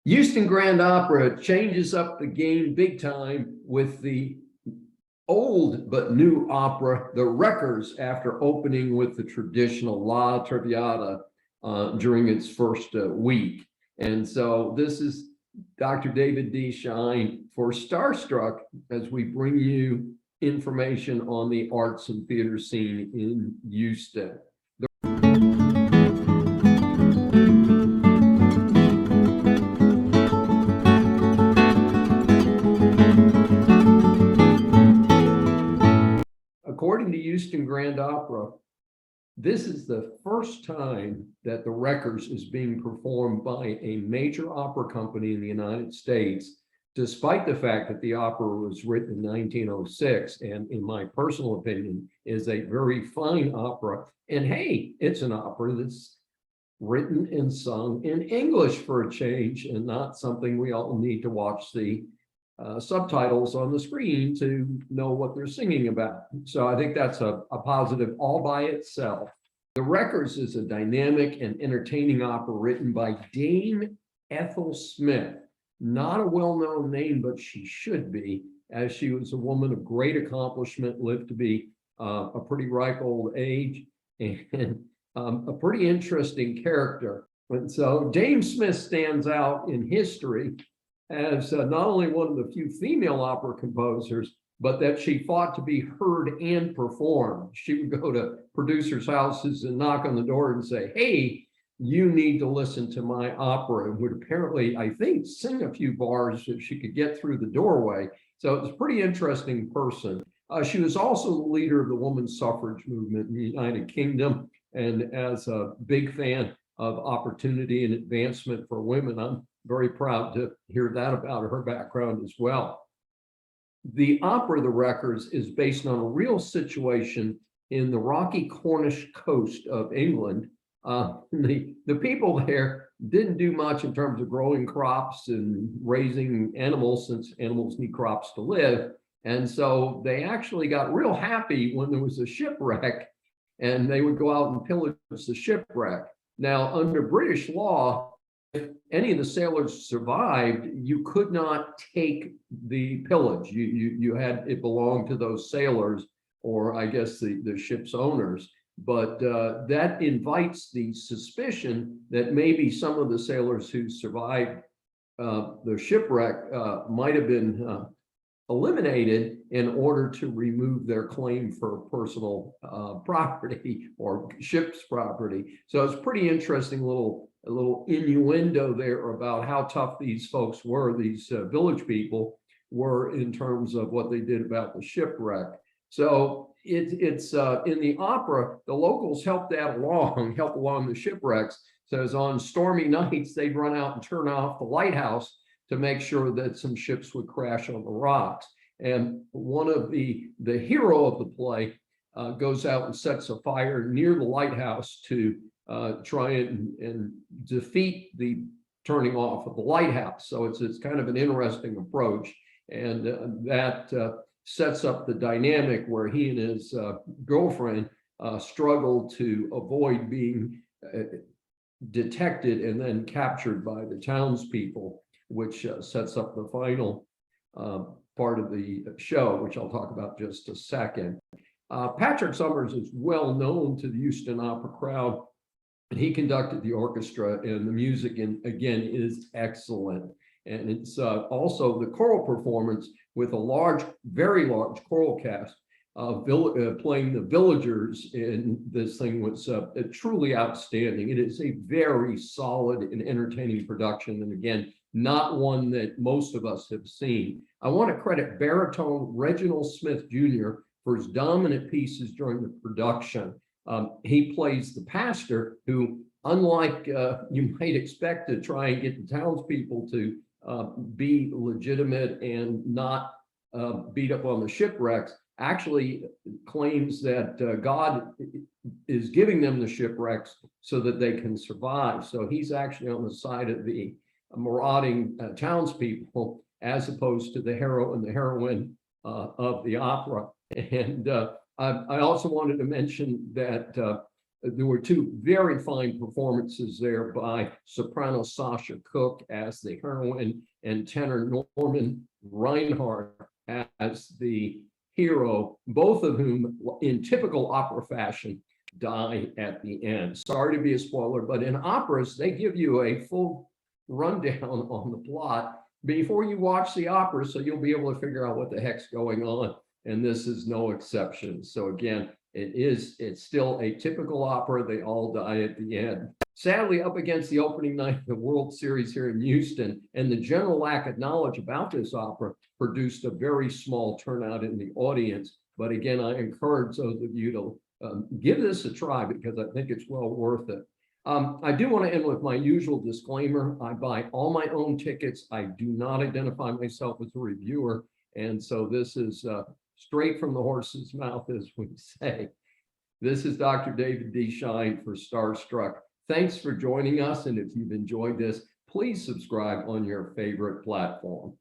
Houston Grand Opera changes up the game big time with the old but new opera, The Wreckers, after opening with the traditional La Traviata during its first week. And so this is Dr. David D. Shine for Starstruck as we bring you information on the arts and theater scene in Houston. According to Houston Grand Opera, this is the first time that The Wreckers is being performed by a major opera company in the United States, despite the fact that the opera was written in 1906, and in my personal opinion, is a very fine opera. And hey, it's an opera that's written and sung in English for a change, and not something we all need to watch the subtitles on the screen to know what they're singing about. So I think that's a positive all by itself. The Wreckers is a dynamic and entertaining opera written by Dame Ethel Smyth. Not a well-known name, but she should be, as she was a woman of great accomplishment, lived to be a pretty ripe old age, and a pretty interesting character. And so Dame Smyth stands out in history as not only one of the few female opera composers, but that she fought to be heard and performed. She would go to producers' houses and knock on the door and say, hey, you need to listen to my opera, and would apparently, I think, sing a few bars if she could get through the doorway. So it was a pretty interesting person. She was also the leader of the women's suffrage movement in the United Kingdom. And as a big fan of opportunity and advancement for women, I'm very proud to hear that about her background as well. The opera, The Wreckers, is based on a real situation in the rocky Cornish coast of England. The people there didn't do much in terms of growing crops and raising animals, since animals need crops to live. And so they actually got real happy when there was a shipwreck, and they would go out and pillage the shipwreck. Now, under British law, if any of the sailors survived, you could not take the pillage. You had, it belonged to those sailors, or I guess the ship's owners. But that invites the suspicion that maybe some of the sailors who survived the shipwreck might have been eliminated in order to remove their claim for personal property or ship's property. So it's pretty interesting little innuendo there about how tough these folks were, these village people were, in terms of what they did about the shipwreck. So it's in the opera, the locals help along the shipwrecks. So as on stormy nights, they'd run out and turn off the lighthouse to make sure that some ships would crash on the rocks. And one of the hero of the play goes out and sets a fire near the lighthouse to try and defeat the turning off of the lighthouse. So it's kind of an interesting approach, and that sets up the dynamic where he and his girlfriend struggle to avoid being detected and then captured by the townspeople, which sets up the final part of the show, which I'll talk about just a second. Patrick Summers is well known to the Houston opera crowd, and he conducted the orchestra, and the music, again, is excellent. And it's also the choral performance with a very large choral cast playing the villagers in this thing was truly outstanding. It is a very solid and entertaining production, and again, not one that most of us have seen. I want to credit baritone Reginald Smith Jr. for his dominant pieces during the production. He plays the pastor who, unlike you might expect to try and get the townspeople to be legitimate and not beat up on the shipwrecks, actually claims that God is giving them the shipwrecks so that they can survive. So he's actually on the side of the marauding townspeople, as opposed to the hero and the heroine of the opera. And I also wanted to mention that There were two very fine performances there by soprano Sasha Cook as the heroine and tenor Norman Reinhardt as the hero, both of whom, in typical opera fashion, die at the end. Sorry to be a spoiler, but in operas, they give you a full rundown on the plot before you watch the opera, so you'll be able to figure out what the heck's going on. And this is no exception. So again, it's still a typical opera. They all die at the end. Sadly, up against the opening night of the World Series here in Houston, and the general lack of knowledge about this opera produced a very small turnout in the audience. But again, I encourage those of you to give this a try, because I think it's well worth it. I do want to end with my usual disclaimer. I buy all my own tickets. I do not identify myself as a reviewer. And so this is straight from the horse's mouth, as we say. This is Dr. David D. Shine for Starstruck. Thanks for joining us. And if you've enjoyed this, please subscribe on your favorite platform.